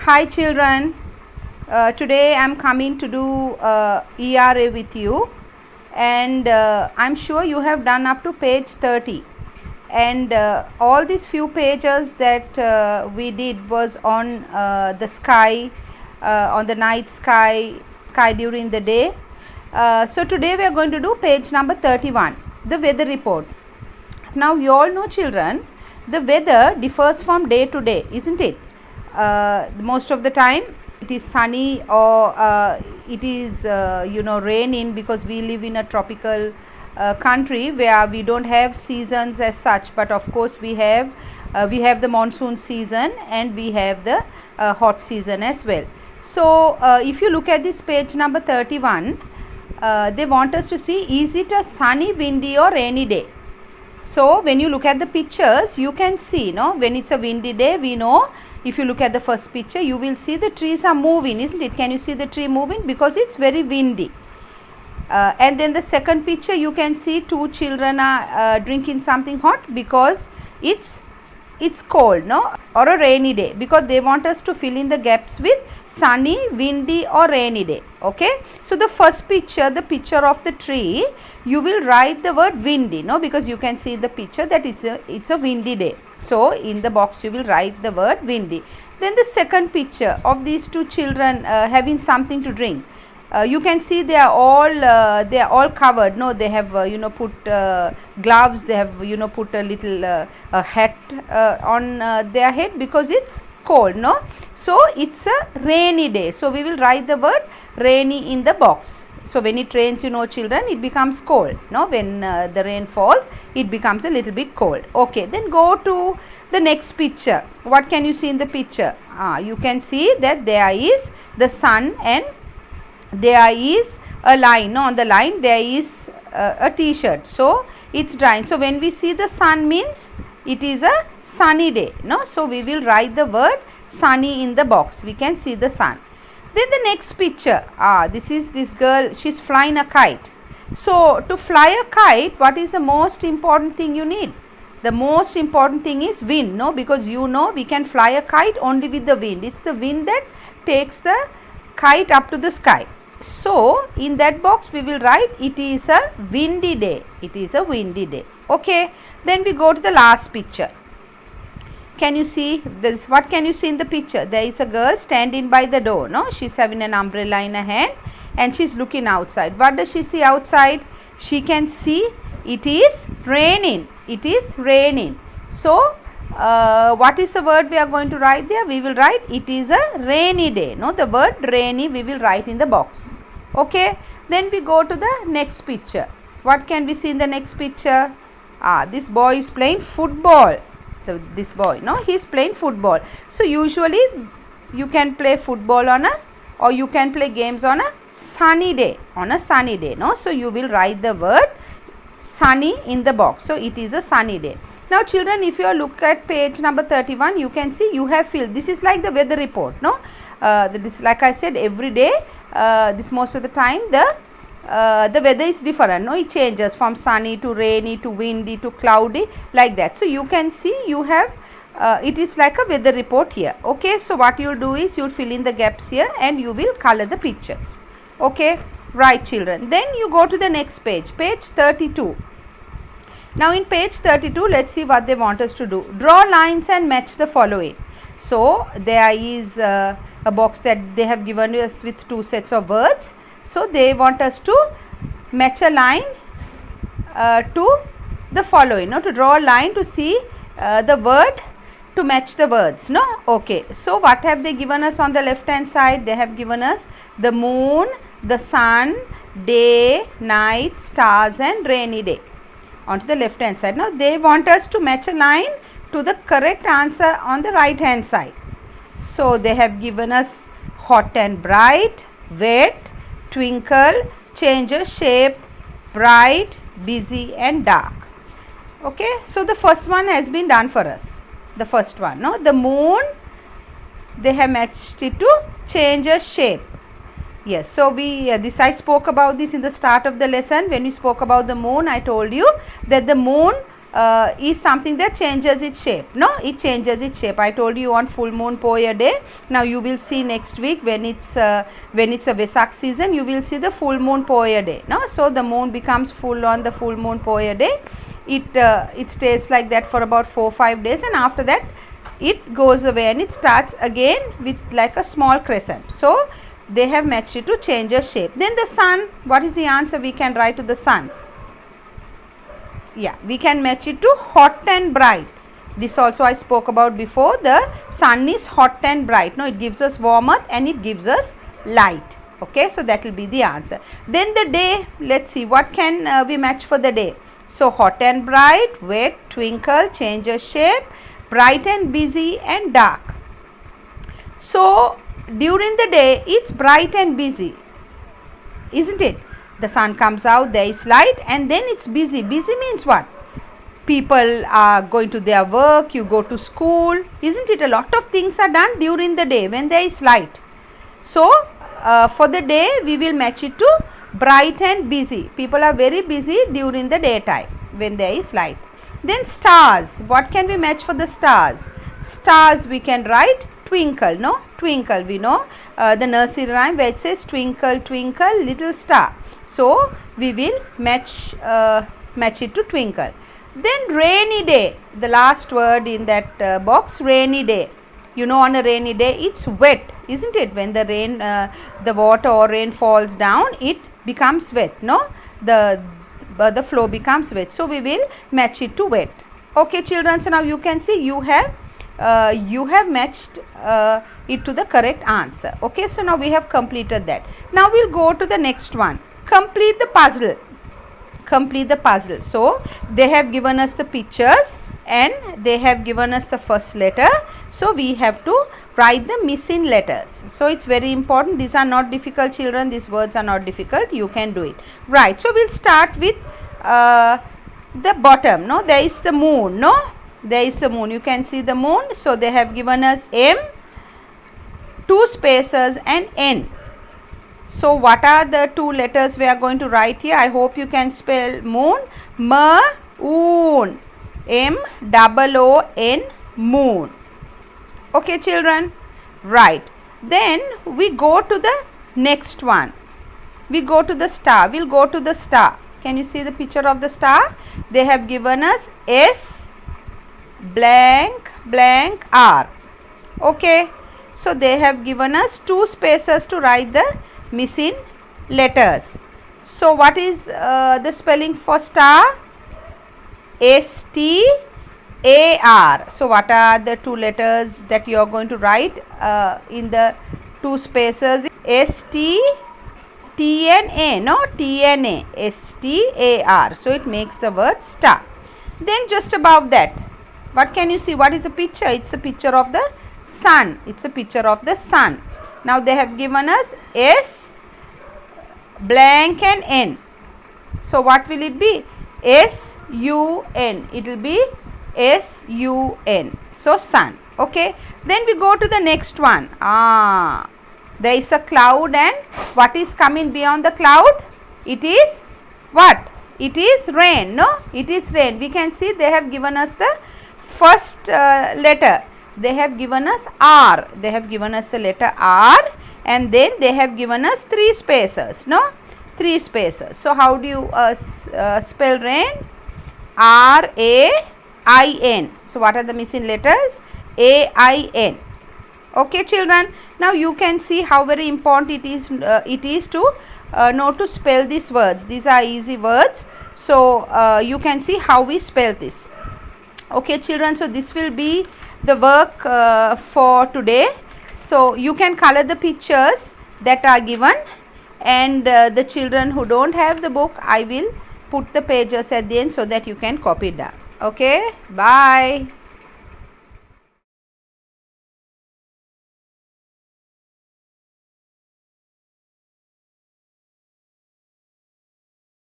Hi children, today I am coming to do ERA with you, and I am sure you have done up to page 30, and all these few pages that we did was on the sky, on the night sky during the day. So today we are going to do page number 31, the weather report. Now you all know children, the weather differs from day to day, isn't it? Most of the time it is sunny or it is raining, because we live in a tropical country where we don't have seasons as such, but of course we have the monsoon season and we have the hot season as well. So if you look at this page number 31, they want us to see, is it a sunny, windy or rainy day? So when you look at the pictures, you can see, when it's a windy day, we know, if you look at the first picture, you will see the trees are moving, isn't it? Can you see the tree moving? Because it's very windy. And then the second picture, you can see two children are drinking something hot because it's cold, or a rainy day, because they want us to fill in the gaps with sunny, windy or rainy day. Okay, so the first picture, the picture of the tree, you will write the word windy, because you can see the picture that it's a windy day. So in the box you will write the word windy. Then the second picture of these two children having something to drink. You can see they are all covered. They have put gloves. They have put a little hat on their head because it's cold. So it's a rainy day. So we will write the word rainy in the box. So when it rains, children, it becomes cold. When the rain falls, it becomes a little bit cold. Okay, then go to the next picture. What can you see in the picture? You can see that there is the sun and there is a line. On the line there is a t-shirt. So it's drying. So when we see the sun, means it is a sunny day. So we will write the word sunny in the box. We can see the sun. Then the next picture, this is this girl, she's flying a kite. So to fly a kite, what is the most important thing you need? The most important thing is wind, because we can fly a kite only with the wind. It's the wind that takes the kite up to the sky. So in that box we will write, it is a windy day. It is a windy day. Okay, then we go to the last picture. Can you see this? What can you see in the picture? There is a girl standing by the door. She's having an umbrella in her hand and she's looking outside. What does she see outside? She can see it is raining. It is raining. So what is the word we are going to write there? We will write, it is a rainy day. The word rainy we will write in the box. Okay, then we go to the next picture. What can we see in the next picture? This boy is playing football. This boy, he is playing football. So usually you can play football or you can play games on a sunny day. So you will write the word sunny in the box. So it is a sunny day. Now children, if you look at page number 31, you can see you have filled. This is like the weather report. This, like I said, every day, this most of the time the weather is different. It changes from sunny to rainy to windy to cloudy, like that. So you can see you have it is like a weather report here. Okay, so what you will do is you will fill in the gaps here and you will color the pictures. Okay, right children. Then you go to the next page, page 32. Now in page 32, let's see what they want us to do. Draw lines and match the following. So there is a box that they have given us with two sets of words. So they want us to match a line to the following, to draw a line to see the word to match the words. Okay, so what have they given us on the left hand side? They have given us the moon, the sun, day, night, stars and rainy day onto the left hand side. Now they want us to match a line to the correct answer on the right hand side. So they have given us hot and bright, wet, twinkle, changes shape, bright, busy and dark. Okay, so the first one has been done for us. The first one, the moon, they have matched it to changes shape. Yes, so this I spoke about this in the start of the lesson. When we spoke about the moon, I told you that the moon is something that changes its shape. No, it changes its shape. I told you on full moon Poya day. Now you will see next week when it's a Vesak season, you will see the full moon Poya day. No, so the moon becomes full on the full moon Poya day. It stays like that for about 4-5 days, and after that it goes away and it starts again with like a small crescent. So they have matched it to change a shape. Then the sun, what is the answer we can write to the sun? Yeah, we can match it to hot and bright. This also I spoke about before. The sun is hot and bright. No, it gives us warmth and it gives us light. Okay, so that will be the answer. Then the day, let's see what can we match for the day. So hot and bright, wet, twinkle, change a shape, bright and busy, and dark. So during the day it's bright and busy, isn't it? The sun comes out, there is light, and then it's busy. Busy means what? People are going to their work, you go to school, isn't it? A lot of things are done during the day when there is light. So for the day we will match it to bright and busy. People are very busy during the daytime when there is light. Then stars, what can we match for the stars? Stars we can write twinkle. No, twinkle, we know the nursery rhyme where it says twinkle twinkle little star. So we will match it to twinkle. Then rainy day, the last word in that box, rainy day. You know, on a rainy day it's wet, isn't it? When the rain, the water or rain falls down, it becomes wet. No, the flow becomes wet. So we will match it to wet. Okay, children. So now you can see you have matched it to the correct answer. Okay, so now we have completed that. Now we'll go to the next one. Complete the puzzle. Complete the puzzle. So they have given us the pictures and they have given us the first letter. So we have to write the missing letters. So it's very important. These are not difficult, children. These words are not difficult. You can do it. Right. So we'll start with the bottom. No, there is the moon. No, there is the moon. You can see the moon. So they have given us M, 2 spaces, and N. So what are the 2 letters we are going to write here? I hope you can spell moon. M-oon. M-O-O-N, moon. Okay, children. Right. Then we go to the next one. We go to the star. We'll go to the star. Can you see the picture of the star? They have given us S blank blank R. Okay. So they have given us 2 spaces to write the missing letters. So what is the spelling for star? S-T-A-R. So what are the 2 letters that you are going to write in the 2 spaces? S-T-T-N-A. No, T-N-A. S-T-A-R. So it makes the word star. Then just above that, what can you see? What is the picture? It's the picture of the sun. It's a picture of the sun. Now they have given us S blank and N. So what will it be? S-U-N. It will be S-U-N. So sun. Okay. Then we go to the next one. There is a cloud, and what is coming beyond the cloud? It is what? It is rain. No, it is rain. We can see they have given us the first letter. They have given us R. They have given us the letter R, and then they have given us 3 spaces. No, 3 spaces. So how do you spell rain? R-A-I-N. So what are the missing letters? A-I-N. Okay, children. Now you can see how very important it is to know to spell these words. These are easy words. So you can see how we spell this. Okay, children. So this will be the work for today. So you can color the pictures that are given, and the children who don't have the book, I will put the pages at the end so that you can copy it down. Okay, bye.